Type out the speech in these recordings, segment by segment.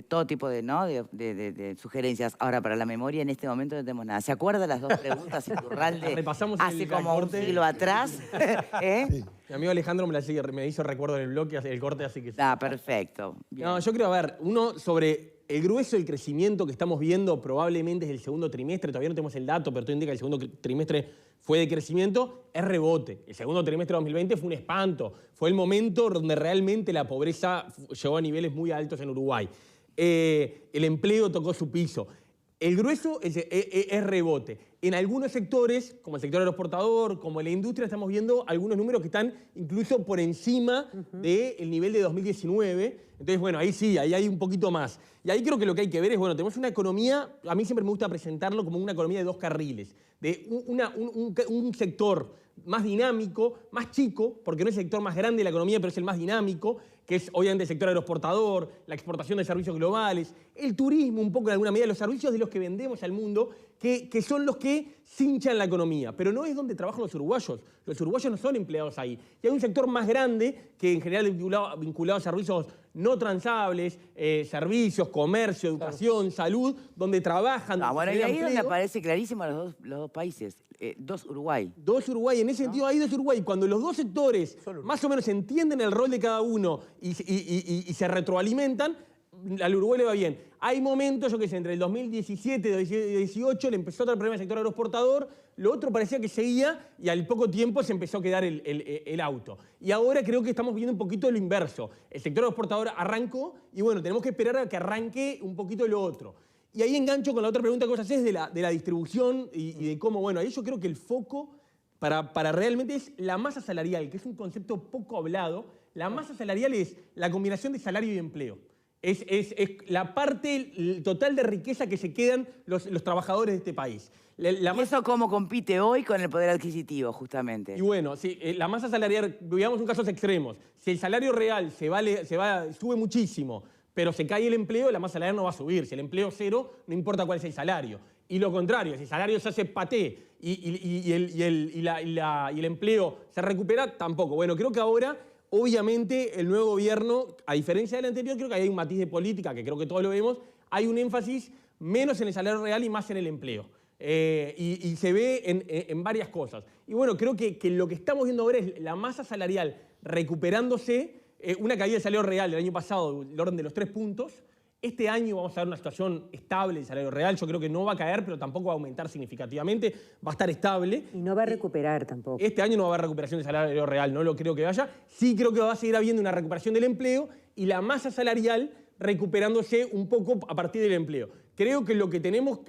todo tipo de, ¿no? de sugerencias. Ahora, para la memoria, en este momento no tenemos nada. ¿Se acuerda las dos preguntas, Iturralde? Repasamos hace como un siglo atrás. Sí. Mi amigo Alejandro me hizo recuerdo en el bloque, el corte, así que... Ah, perfecto. Bien. No, yo creo, a ver, uno sobre el grueso del crecimiento que estamos viendo probablemente es el segundo trimestre, todavía no tenemos el dato, pero todo indica que el segundo trimestre fue de crecimiento, es rebote. El segundo trimestre de 2020 fue un espanto, fue el momento donde realmente la pobreza llegó a niveles muy altos en Uruguay. El empleo tocó su piso. El grueso es rebote. En algunos sectores, como el sector aeroexportador, como la industria, estamos viendo algunos números que están incluso por encima del nivel de 2019. Entonces, bueno, ahí sí, ahí hay un poquito más. Y ahí creo que lo que hay que ver es, bueno, tenemos una economía, a mí siempre me gusta presentarlo como una economía de dos carriles, de un sector más dinámico, más chico, porque no es el sector más grande de la economía, pero es el más dinámico, que es obviamente el sector aeroexportador, la exportación de servicios globales, el turismo un poco en alguna medida, los servicios de los que vendemos al mundo, que son los que cinchan la economía. Pero no es donde trabajan los uruguayos. Los uruguayos no son empleados ahí. Y hay un sector más grande que en general es vinculado a servicios no transables, servicios, comercio, educación, salud, donde trabajan. Bueno, y ahí es donde aparece clarísimo los dos países. Dos Uruguay. Dos Uruguay, en ese sentido hay dos Uruguay. Cuando los dos sectores más o menos entienden el rol de cada uno y se retroalimentan, al Uruguay le va bien. Hay momentos, yo que sé, entre el 2017 y 2018 le empezó a dar problema al sector aeroexportador, lo otro parecía que seguía y al poco tiempo se empezó a quedar el auto. Y ahora creo que estamos viendo un poquito lo inverso. El sector aeroexportador arrancó y bueno, tenemos que esperar a que arranque un poquito lo otro. Y ahí engancho con la otra pregunta que vos hacés de la distribución y de cómo, bueno, ahí yo creo que el foco para realmente es la masa salarial, que es un concepto poco hablado. La masa salarial es la combinación de salario y empleo. Es la parte total de riqueza que se quedan los trabajadores de este país. ¿Y eso cómo compite hoy con el poder adquisitivo, justamente? Y bueno, sí, la masa salarial, digamos en casos extremos, si el salario real sube muchísimo, pero se cae el empleo, la masa salarial no va a subir. Si el empleo es cero, no importa cuál es el salario. Y lo contrario, si el salario se hace paté y el empleo se recupera, tampoco. Bueno, creo que ahora, obviamente, el nuevo gobierno, a diferencia del anterior, creo que hay un matiz de política, que creo que todos lo vemos, hay un énfasis menos en el salario real y más en el empleo. Y se ve en varias cosas. Y bueno, creo que lo que estamos viendo ahora es la masa salarial recuperándose, una caída del salario real del año pasado del orden de los 3 puntos. Este año vamos a ver una situación estable del salario real. Yo creo que no va a caer, pero tampoco va a aumentar significativamente. Va a estar estable. Y no va a recuperar tampoco. Este año no va a haber recuperación del salario real, no lo creo que vaya. Sí creo que va a seguir habiendo una recuperación del empleo y la masa salarial recuperándose un poco a partir del empleo. Creo que lo que tenemos,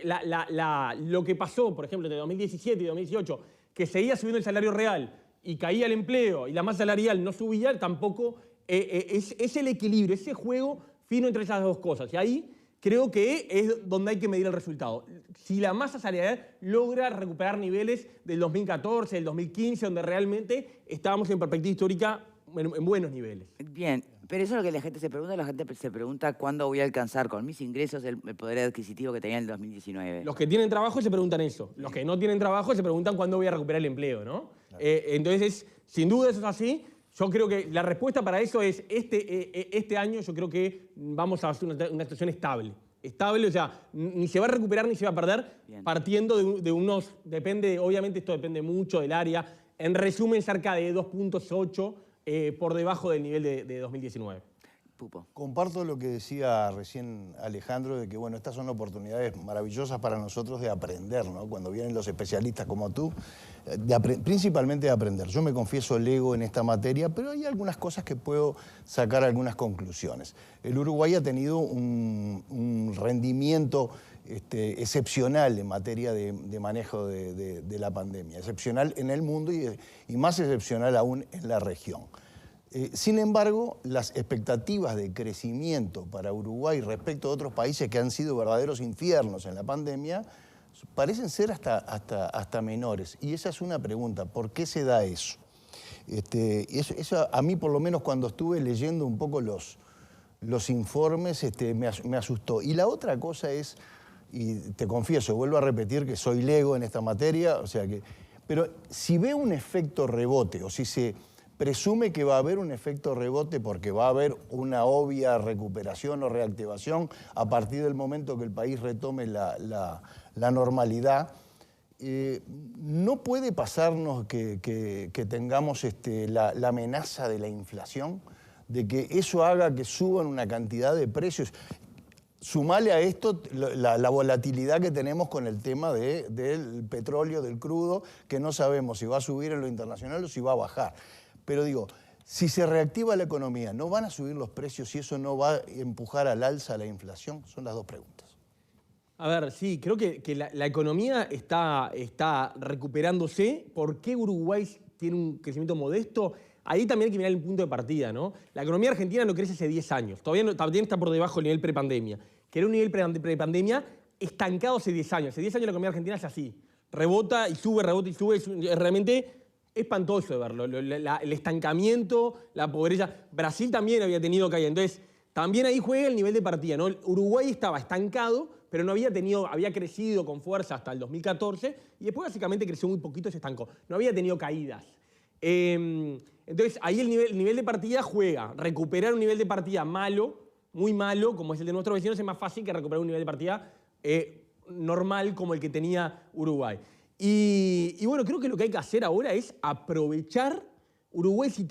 lo que pasó, por ejemplo, entre 2017 y 2018, que seguía subiendo el salario real y caía el empleo y la masa salarial no subía, tampoco es el equilibrio, ese juego fino entre esas dos cosas. Y ahí creo que es donde hay que medir el resultado. Si la masa salarial logra recuperar niveles del 2014, del 2015, donde realmente estábamos en perspectiva histórica en buenos niveles. Bien, pero eso es lo que la gente se pregunta cuándo voy a alcanzar con mis ingresos el poder adquisitivo que tenía en el 2019. Los que tienen trabajo se preguntan eso. Los que no tienen trabajo se preguntan cuándo voy a recuperar el empleo, ¿no? Claro. Entonces, sin duda eso es así. Yo creo que la respuesta para eso es este año yo creo que vamos a hacer una situación estable. Estable, o sea, ni se va a recuperar ni se va a perder. Bien. Partiendo de unos, obviamente esto depende mucho del área, en resumen cerca de 2.8 por debajo del nivel de 2019. Pupo. Comparto lo que decía recién Alejandro, de que bueno, estas son oportunidades maravillosas para nosotros de aprender, ¿no? Cuando vienen los especialistas como tú, principalmente de aprender. Yo me confieso lego en esta materia, pero hay algunas cosas que puedo sacar algunas conclusiones. El Uruguay ha tenido un rendimiento excepcional en materia de manejo de la pandemia, excepcional en el mundo y más excepcional aún en la región. Sin embargo, las expectativas de crecimiento para Uruguay respecto a otros países que han sido verdaderos infiernos en la pandemia parecen ser hasta menores. Y esa es una pregunta, ¿por qué se da eso? Eso a mí, por lo menos, cuando estuve leyendo un poco los informes, me asustó. Y la otra cosa es, y te confieso, vuelvo a repetir que soy lego en esta materia, o sea que, pero si veo un efecto rebote o si se presume que va a haber un efecto rebote porque va a haber una obvia recuperación o reactivación a partir del momento que el país retome la normalidad. No puede pasarnos que tengamos la amenaza de la inflación, de que eso haga que suban una cantidad de precios. Sumale a esto la volatilidad que tenemos con el tema del petróleo, del crudo, que no sabemos si va a subir en lo internacional o si va a bajar. Pero digo, si se reactiva la economía, ¿no van a subir los precios y eso no va a empujar al alza la inflación? Son las dos preguntas. A ver, sí, creo que la economía está recuperándose. ¿Por qué Uruguay tiene un crecimiento modesto? Ahí también hay que mirar el punto de partida, ¿no? La economía argentina no crece hace 10 años. También está por debajo del nivel prepandemia. Que era un nivel prepandemia estancado hace 10 años. Hace 10 años la economía argentina es así. Rebota y sube, rebota y sube. Es realmente espantoso de verlo. El estancamiento, la pobreza. Brasil también había tenido caída. Entonces, también ahí juega el nivel de partida, ¿no? Uruguay estaba estancado, pero no había crecido con fuerza hasta el 2014 y después básicamente creció muy poquito y se estancó. No había tenido caídas. Entonces ahí el nivel de partida juega. Recuperar un nivel de partida malo, muy malo, como es el de nuestros vecinos, es más fácil que recuperar un nivel de partida normal como el que tenía Uruguay. Y bueno, creo que lo que hay que hacer ahora es aprovechar. Uruguay si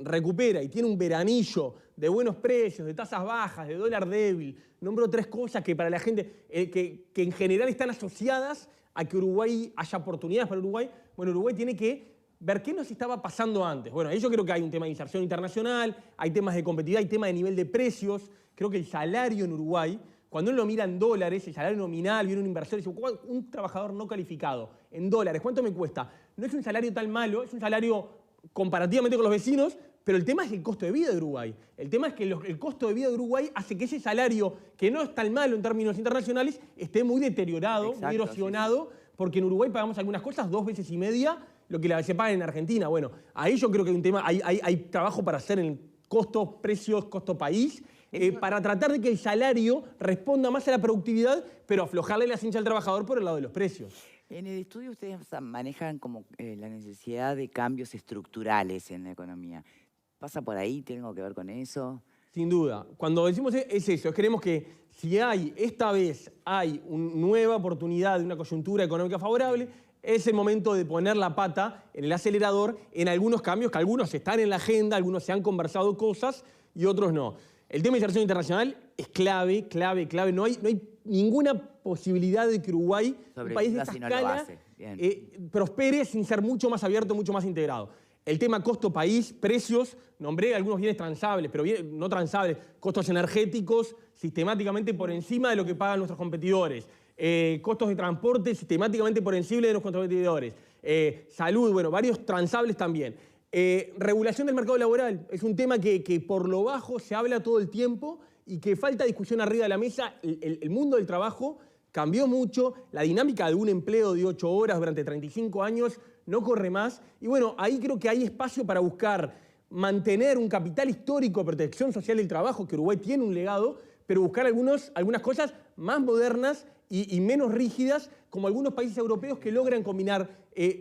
recupera y tiene un veranillo de buenos precios, de tasas bajas, de dólar débil. Nombro 3 cosas que para la gente, que en general están asociadas a que Uruguay haya oportunidades para Uruguay. Bueno, Uruguay tiene que ver qué nos estaba pasando antes. Bueno, ahí yo creo que hay un tema de inserción internacional, hay temas de competitividad, hay temas de nivel de precios. Creo que el salario en Uruguay, cuando uno lo mira en dólares, el salario nominal, viene un inversor y dice, un trabajador no calificado, en dólares, ¿cuánto me cuesta? No es un salario tan malo, es un salario comparativamente con los vecinos, pero el tema es el costo de vida de Uruguay. El tema es que el costo de vida de Uruguay hace que ese salario, que no es tan malo en términos internacionales, esté muy deteriorado, exacto, muy erosionado, sí. Porque en Uruguay pagamos algunas cosas 2 veces y media lo que se paga en Argentina. Bueno, ahí yo creo que hay un tema, hay trabajo para hacer en costos, precios, costo país, para tratar de que el salario responda más a la productividad, pero aflojarle la cincha al trabajador por el lado de los precios. En el estudio ustedes manejan como la necesidad de cambios estructurales en la economía. ¿Pasa por ahí? ¿Tiene algo que ver con eso? Sin duda. Cuando decimos es eso, creemos que si esta vez hay una nueva oportunidad de una coyuntura económica favorable, es el momento de poner la pata en el acelerador en algunos cambios, que algunos están en la agenda, algunos se han conversado cosas y otros no. El tema de inserción internacional es clave. No hay ninguna posibilidad de que Uruguay, un país de esta escala, prospere sin ser mucho más abierto, mucho más integrado. El tema costo-país, precios, nombré algunos bienes transables, pero no transables, costos energéticos sistemáticamente por encima de lo que pagan nuestros competidores. Costos de transporte sistemáticamente por encima de nuestros competidores. Salud, bueno, varios transables también. Regulación del mercado laboral, es un tema que por lo bajo se habla todo el tiempo y que falta discusión arriba de la mesa. El mundo del trabajo cambió mucho, la dinámica de un empleo de 8 horas durante 35 años no corre más. Y bueno, ahí creo que hay espacio para buscar mantener un capital histórico de protección social del trabajo, que Uruguay tiene un legado, pero buscar algunas cosas más modernas y menos rígidas, como algunos países europeos que logran combinar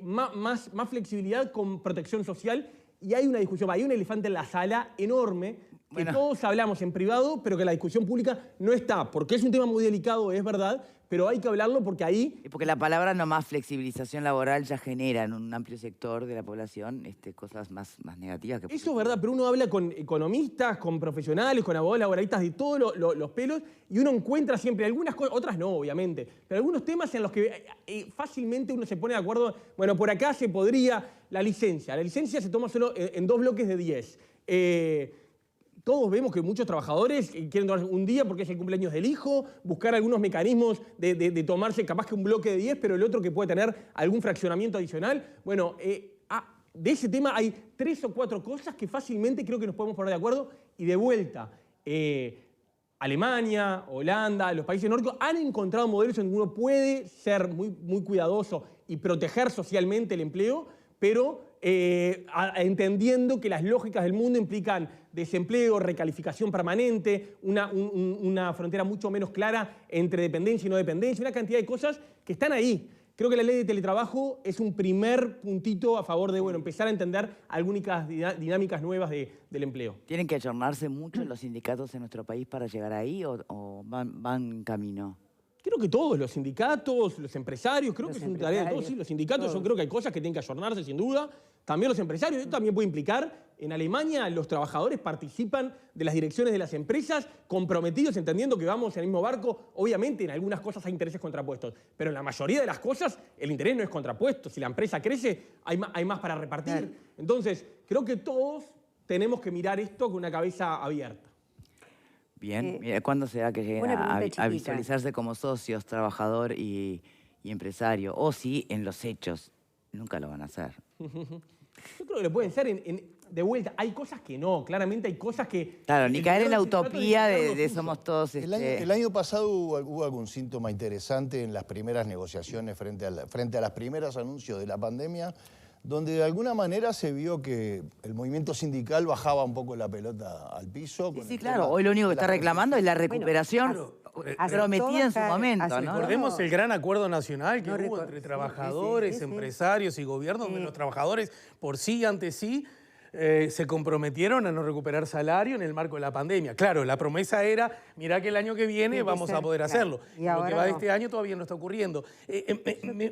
más flexibilidad con protección social. Y hay una discusión, hay un elefante en la sala enorme, que todos hablamos en privado, pero que la discusión pública no está, porque es un tema muy delicado, es verdad, pero hay que hablarlo porque ahí... Porque la palabra nomás flexibilización laboral ya genera en un amplio sector de la población cosas más negativas. Eso es verdad, pero uno habla con economistas, con profesionales, con abogados laboralistas de todos los pelos, y uno encuentra siempre algunas cosas, otras no, obviamente, pero algunos temas en los que fácilmente uno se pone de acuerdo. Bueno, por acá se podría la licencia se toma solo en 2 bloques de 10. Todos vemos que muchos trabajadores quieren tomar un día porque es el cumpleaños del hijo, buscar algunos mecanismos de tomarse capaz que un bloque de 10, pero el otro que puede tener algún fraccionamiento adicional. Bueno, de ese tema hay 3 o 4 cosas que fácilmente creo que nos podemos poner de acuerdo. Y de vuelta, Alemania, Holanda, los países nórdicos han encontrado modelos en donde uno puede ser muy cuidadoso y proteger socialmente el empleo, pero entendiendo que las lógicas del mundo implican desempleo, recalificación permanente, una frontera mucho menos clara entre dependencia y no dependencia, una cantidad de cosas que están ahí, creo que la ley de teletrabajo es un primer puntito a favor de, bueno, empezar a entender algunas dinámicas nuevas del empleo. ¿Tienen que ayornarse mucho los sindicatos en nuestro país para llegar ahí o van en camino? Creo que todos, los sindicatos, los empresarios, creo que es una tarea de todos. Sí, los sindicatos, yo creo que hay cosas que tienen que ayornarse, sin duda. También los empresarios, esto también puede implicar, en Alemania los trabajadores participan de las direcciones de las empresas, comprometidos, entendiendo que vamos en el mismo barco. Obviamente en algunas cosas hay intereses contrapuestos, pero en la mayoría de las cosas el interés no es contrapuesto. Si la empresa crece, hay más para repartir. Claro. Entonces, creo que todos tenemos que mirar esto con una cabeza abierta. Bien, ¿cuándo será que lleguen a visualizarse como socios, trabajador y empresario? O si en los hechos nunca lo van a hacer. Yo creo que lo pueden ser de vuelta. Hay cosas que no, claramente hay cosas que... Claro, ni caer en la utopía de somos todos... El año pasado hubo algún síntoma interesante en las primeras negociaciones frente a los primeros anuncios de la pandemia, donde de alguna manera se vio que el movimiento sindical bajaba un poco la pelota al piso. Sí, claro, hoy lo único que está reclamando es la recuperación prometida en su momento, ¿no? Recordemos el gran acuerdo nacional que hubo entre trabajadores, empresarios y gobiernos, donde los trabajadores por sí y ante sí se comprometieron a no recuperar salario en el marco de la pandemia. Claro, la promesa era, mirá que el año que viene vamos a poder hacerlo. Y lo que va de este año todavía no está ocurriendo.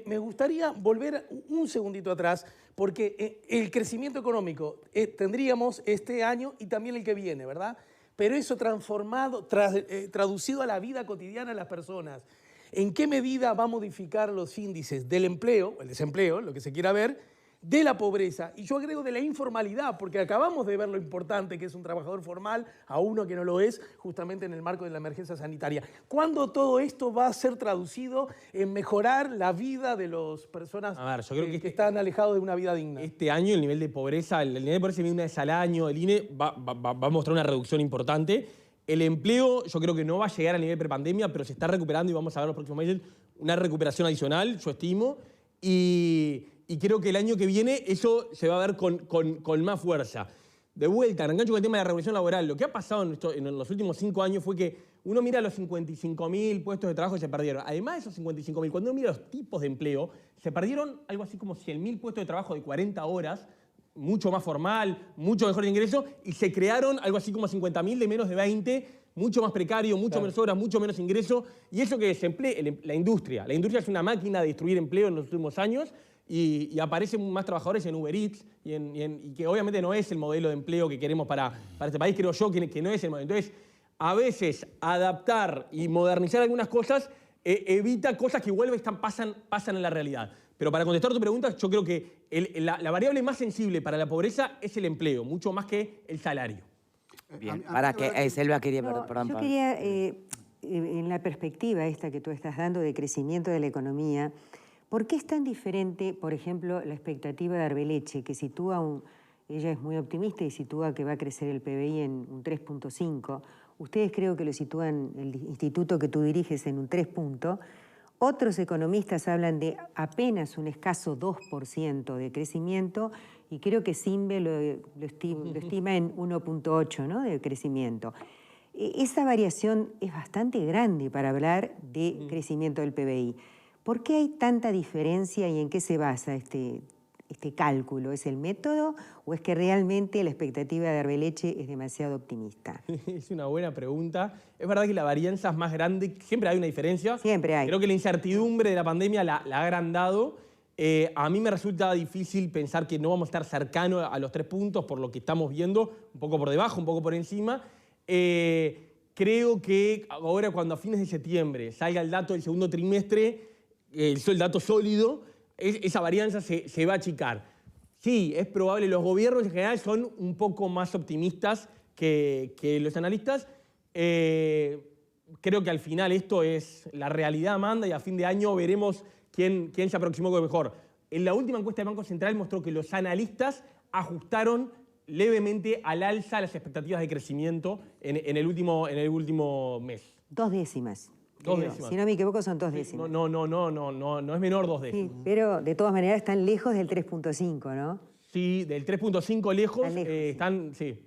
Me gustaría volver un segundito atrás, porque el crecimiento económico tendríamos este año y también el que viene, ¿verdad? Pero eso traducido a la vida cotidiana de las personas, ¿en qué medida va a modificar los índices del empleo, el desempleo, lo que se quiera ver, de la pobreza? Y yo agrego de la informalidad, porque acabamos de ver lo importante que es un trabajador formal a uno que no lo es, justamente en el marco de la emergencia sanitaria. ¿Cuándo todo esto va a ser traducido en mejorar la vida de las personas yo creo que están alejados de una vida digna? Este año el nivel de pobreza, el nivel de pobreza viene una vez al año, el INE va a mostrar una reducción importante. El empleo yo creo que no va a llegar al nivel prepandemia, pero se está recuperando y vamos a ver los próximos meses una recuperación adicional, yo estimo, y creo que el año que viene eso se va a ver con más fuerza. De vuelta, engancho con el tema de la revolución laboral. Lo que ha pasado en los últimos 5 años fue que uno mira los 55.000 puestos de trabajo que se perdieron. Además de esos 55.000, cuando uno mira los tipos de empleo, se perdieron algo así como 100.000 puestos de trabajo de 40 horas, mucho más formal, mucho mejor de ingreso, y se crearon algo así como 50.000 de menos de 20, mucho más precario, mucho menos horas, mucho menos ingreso. Y eso que desemplea la industria. La industria es una máquina de destruir empleo en los últimos años. Y aparecen más trabajadores en Uber Eats y que obviamente no es el modelo de empleo que queremos para este país, creo yo que no es el modelo. Entonces, a veces adaptar y modernizar algunas cosas evita cosas que igual pasan en la realidad. Pero para contestar tu pregunta, yo creo que la variable más sensible para la pobreza es el empleo, mucho más que el salario. Bien, para que Selva quería... Yo quería, en la perspectiva esta que tú estás dando de crecimiento de la economía, ¿por qué es tan diferente, por ejemplo, la expectativa de Arbeleche, que sitúa ella es muy optimista y sitúa que va a crecer el PBI en un 3.5? Ustedes creo que lo sitúan, el instituto que tú diriges, en un 3 punto. Otros economistas hablan de apenas un escaso 2% de crecimiento y creo que Simbe lo estima en 1.8, ¿no?, de crecimiento. Esa variación es bastante grande para hablar de crecimiento del PBI. ¿Por qué hay tanta diferencia y en qué se basa este cálculo? ¿Es el método o es que realmente la expectativa de Arbeleche es demasiado optimista? Es una buena pregunta. Es verdad que la varianza es más grande, siempre hay una diferencia. Siempre hay. Creo que la incertidumbre de la pandemia la ha agrandado. A mí me resulta difícil pensar que no vamos a estar cercanos a los 3 puntos por lo que estamos viendo, un poco por debajo, un poco por encima. Creo que ahora cuando a fines de septiembre salga el dato del segundo trimestre, el dato sólido, esa varianza se va a achicar. Sí, es probable, los gobiernos en general son un poco más optimistas que los analistas. Creo que al final esto es la realidad manda y a fin de año veremos quién se aproximó con mejor. En la última encuesta del Banco Central mostró que los analistas ajustaron levemente al alza las expectativas de crecimiento en el último mes. 2 décimas. 2 décimas. Si no me equivoco, son 2 décimas. No es menor 2 décimas. Sí, pero de todas maneras están lejos del 3.5, ¿no? Sí, del 3.5 lejos, están, sí.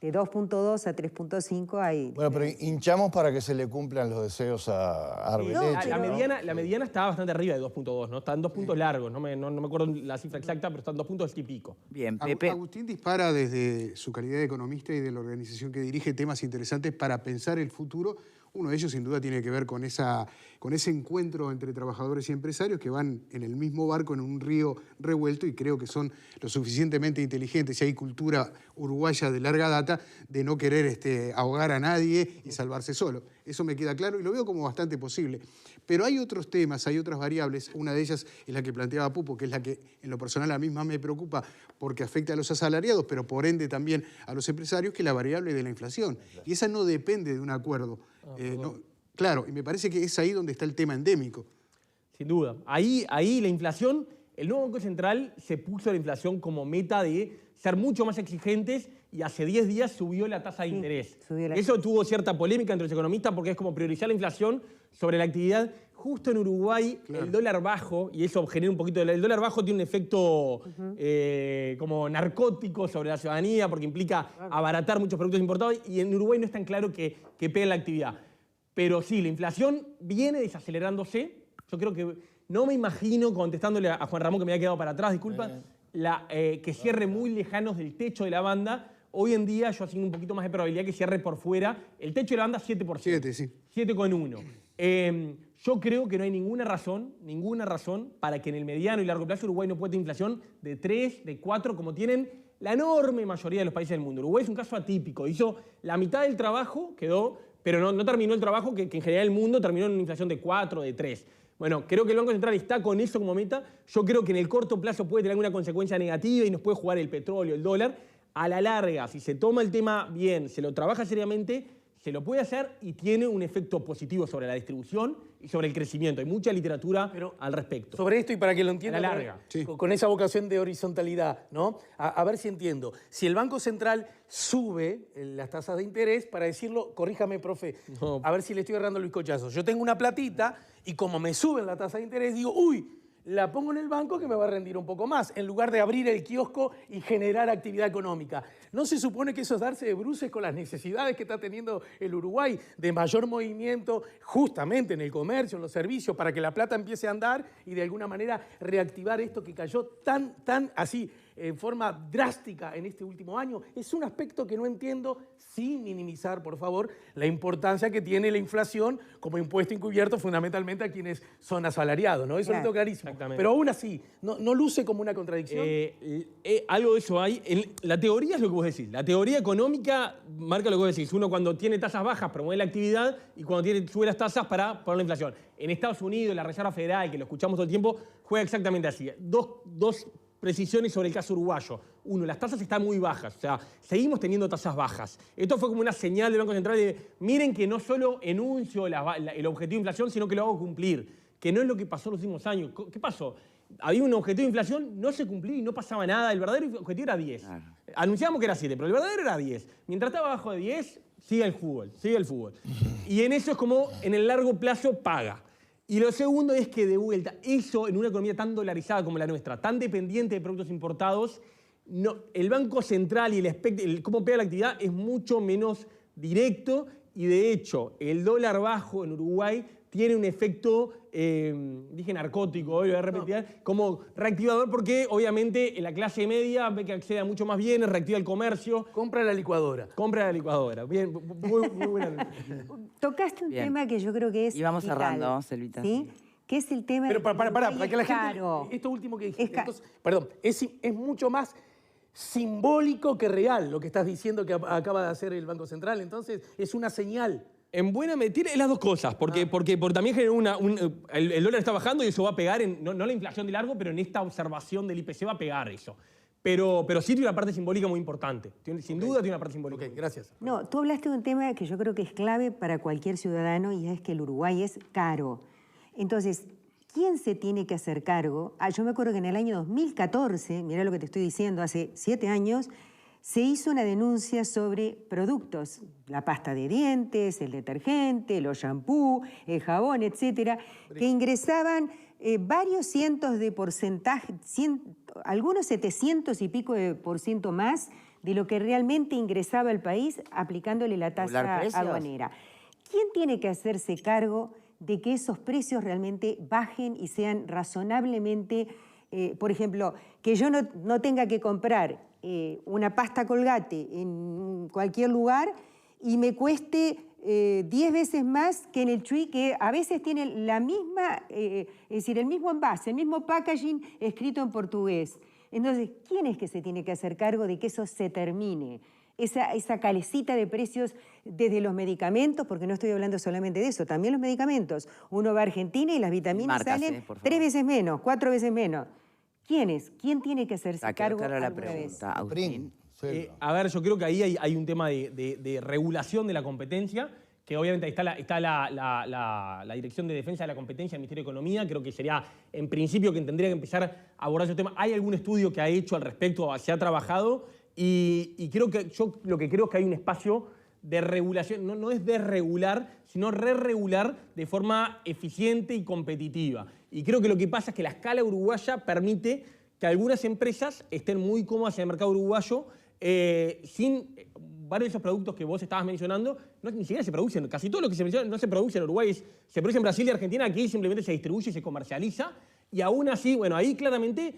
de 2.2 a 3.5 hay... Bueno, pero hinchamos para que se le cumplan los deseos a Arbelecce. La mediana está bastante arriba de 2.2, ¿no? Está en 2 puntos largos, no me acuerdo la cifra exacta, pero están 2 puntos y pico. Bien, Pepe. Agustín dispara desde su calidad de economista y de la organización que dirige temas interesantes para pensar el futuro. Uno de ellos sin duda tiene que ver con ese encuentro entre trabajadores y empresarios que van en el mismo barco en un río revuelto y creo que son lo suficientemente inteligentes y hay cultura uruguaya de larga data de no querer ahogar a nadie y salvarse solo. Eso me queda claro y lo veo como bastante posible. Pero hay otros temas, hay otras variables. Una de ellas es la que planteaba Pupo, que es la que en lo personal a mí más me preocupa porque afecta a los asalariados, pero por ende también a los empresarios, que es la variable de la inflación. Y esa no depende de un acuerdo. Claro, y me parece que es ahí donde está el tema endémico. Sin duda. Ahí la inflación, el nuevo Banco Central se puso la inflación como meta de ser mucho más exigentes y hace 10 días subió la tasa de interés. Eso tuvo cierta polémica entre los economistas porque es como priorizar la inflación sobre la actividad. Justo en Uruguay, claro, el dólar bajo, y eso genera un poquito... El dólar bajo tiene un efecto como narcótico sobre la ciudadanía porque implica abaratar muchos productos importados y en Uruguay no es tan claro que pegue la actividad. Pero sí, la inflación viene desacelerándose. Yo creo que no me imagino, contestándole a Juan Ramón que me había quedado para atrás, disculpa, que cierre muy lejanos del techo de la banda. Hoy en día yo asigno un poquito más de probabilidad que cierre por fuera. El techo de la banda 7%. 7, sí. 7,1. Yo creo que no hay ninguna razón para que en el mediano y largo plazo Uruguay no pueda tener inflación de 3, de 4, como tienen la enorme mayoría de los países del mundo. Uruguay es un caso atípico. Hizo la mitad del trabajo, quedó, pero no terminó el trabajo que en general el mundo terminó en una inflación de 4, de 3. Bueno, creo que el Banco Central está con eso como meta. Yo creo que en el corto plazo puede tener alguna consecuencia negativa y nos puede jugar el petróleo, el dólar. A la larga, si se toma el tema bien, se lo trabaja seriamente, se lo puede hacer y tiene un efecto positivo sobre la distribución y sobre el crecimiento. Hay mucha literatura al respecto. Sobre esto, y para que lo entienda, a la larga, con esa vocación de horizontalidad, ¿no? A ver si entiendo. Si el Banco Central sube las tasas de interés, para decirlo, corríjame, profe, a ver si le estoy agarrando el bizcochazo. Yo tengo una platita y como me suben la tasa de interés, digo, uy, la pongo en el banco que me va a rendir un poco más, en lugar de abrir el kiosco y generar actividad económica. ¿No se supone que eso es darse de bruces con las necesidades que está teniendo el Uruguay de mayor movimiento justamente en el comercio, en los servicios, para que la plata empiece a andar y de alguna manera reactivar esto que cayó tan así, en forma drástica en este último año? Es un aspecto que no entiendo, sin minimizar, por favor, la importancia que tiene la inflación como impuesto encubierto fundamentalmente a quienes son asalariados, ¿no? Eso lo tengo clarísimo. Pero aún así, ¿no luce como una contradicción? Algo de eso hay. La teoría es lo que vos decís. La teoría económica marca lo que vos decís. Uno cuando tiene tasas bajas promueve la actividad y cuando sube las tasas para poner la inflación. En Estados Unidos, la Reserva Federal, que lo escuchamos todo el tiempo, juega exactamente así. Dos precisiones sobre el caso uruguayo. Uno, las tasas están muy bajas, o sea, seguimos teniendo tasas bajas. Esto fue como una señal del Banco Central de, miren que no solo enuncio el objetivo de inflación, sino que lo hago cumplir, que no es lo que pasó en los últimos años. ¿Qué pasó? Había un objetivo de inflación, no se cumplía y no pasaba nada. El verdadero objetivo era 10. Claro. Anunciábamos que era 7, pero el verdadero era 10. Mientras estaba abajo de 10, sigue el fútbol. Y en eso es como, en el largo plazo, paga. Y lo segundo es que, de vuelta, eso en una economía tan dolarizada como la nuestra, tan dependiente de productos importados, el Banco Central y cómo pega la actividad es mucho menos directo y, de hecho, el dólar bajo en Uruguay tiene un efecto, dije narcótico, voy a repetir, como reactivador porque, obviamente, la clase media ve que accede a mucho más bienes, reactiva el comercio. Compra la licuadora. Bien, muy buena. Tocaste un tema que yo creo que es y vamos cerrando, Selvita. ¿Sí? Que es el tema... Pero para que la gente... Esto último que dijiste, entonces, perdón, es mucho más simbólico que real lo que estás diciendo que acaba de hacer el Banco Central. Entonces, es una señal. En buena medida, es las dos cosas, porque también generó el dólar está bajando y eso va a pegar, no la inflación de largo, pero en esta observación del IPC va a pegar eso. Pero sí tiene una parte simbólica muy importante. Sin duda tiene una parte simbólica. Gracias. No, tú hablaste de un tema que yo creo que es clave para cualquier ciudadano y es que el Uruguay es caro. Entonces, ¿quién se tiene que hacer cargo? Yo me acuerdo que en el año 2014, mira lo que te estoy diciendo, hace 7 años, se hizo una denuncia sobre productos, la pasta de dientes, el detergente, los shampoo, el jabón, etcétera, que ingresaban varios cientos de porcentaje, algunos 700 y pico de % más de lo que realmente ingresaba al país aplicándole la tasa aduanera. ¿Quién tiene que hacerse cargo de que esos precios realmente bajen y sean razonablemente, por ejemplo, que yo no tenga que comprar una pasta Colgate en cualquier lugar y me cueste 10 veces más que en el Chuy, que a veces tiene la misma, es decir, el mismo envase, el mismo packaging escrito en portugués? Entonces, ¿quién es que se tiene que hacer cargo de que eso se termine? Esa calecita de precios desde los medicamentos, porque no estoy hablando solamente de eso, también los medicamentos. Uno va a Argentina y las vitaminas salen 3 veces menos, 4 veces menos. ¿Quién es? ¿Quién tiene que hacerse cargo alguna vez? Agustín. A ver, yo creo que ahí hay un tema de regulación de la competencia, que obviamente está la Dirección de Defensa de la Competencia del Ministerio de Economía. Creo que sería, en principio, que tendría que empezar a abordar ese tema. ¿Hay algún estudio que ha hecho al respecto, se ha trabajado? Y creo que yo lo que creo es que hay un espacio de regulación, no es desregular, sino re-regular de forma eficiente y competitiva. Y creo que lo que pasa es que la escala uruguaya permite que algunas empresas estén muy cómodas en el mercado uruguayo sin varios de esos productos que vos estabas mencionando, ni siquiera se producen. Casi todo lo que se menciona no se produce en Uruguay, se produce en Brasil y Argentina, aquí simplemente se distribuye y se comercializa. Y aún así, bueno, ahí claramente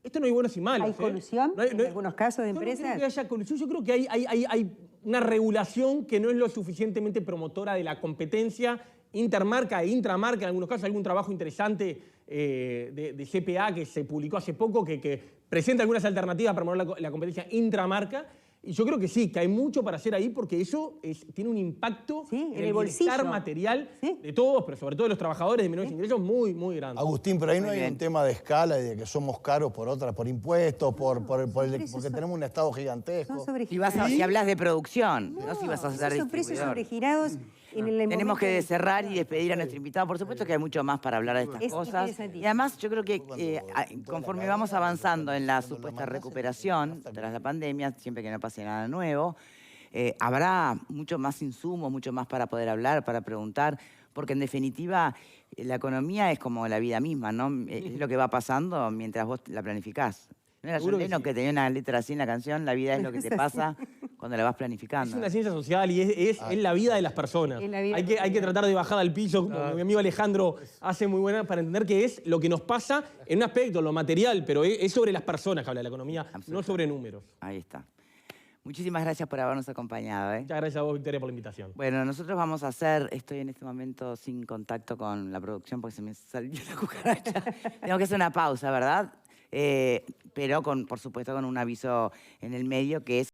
esto no hay buenos y malos. ¿Hay colusión en algunos casos de empresas? Yo no creo que haya colusión, yo creo que hay una regulación que no es lo suficientemente promotora de la competencia intermarca e intramarca. En algunos casos hay algún trabajo interesante de CPA que se publicó hace poco que presenta algunas alternativas para promover la competencia intramarca. Y yo creo que sí, que hay mucho para hacer ahí porque eso tiene un impacto en el bienestar material de todos, pero sobre todo de los trabajadores de menores ingresos muy, muy grande. Agustín, pero ahí no hay un tema de escala y de que somos caros por impuestos, porque tenemos un Estado gigantesco. Si hablas de producción, no si vas a hacer son precios sobregirados. Tenemos que cerrar y despedir a nuestro invitado. Por supuesto que hay mucho más para hablar de estas cosas. Y además yo creo que conforme vamos avanzando en la supuesta recuperación tras la pandemia, siempre que no pase nada nuevo, habrá mucho más insumos, mucho más para poder hablar, para preguntar, porque en definitiva la economía es como la vida misma, ¿no? Es lo que va pasando mientras vos la planificás. ¿No era John Lennon que tenía una letra así en la canción? La vida es lo que te pasa cuando la vas planificando. Es una ciencia social y es la vida de las personas. Hay que tratar de bajar al piso, como mi amigo Alejandro hace muy buena, para entender que es lo que nos pasa en un aspecto, lo material, pero es sobre las personas que habla la economía, no sobre números. Ahí está. Muchísimas gracias por habernos acompañado. Muchas gracias a vos, Victoria, por la invitación. Bueno, nosotros vamos a estoy en este momento sin contacto con la producción porque se me salió la cucaracha. Tengo que hacer una pausa, ¿verdad? Pero por supuesto con un aviso en el medio que es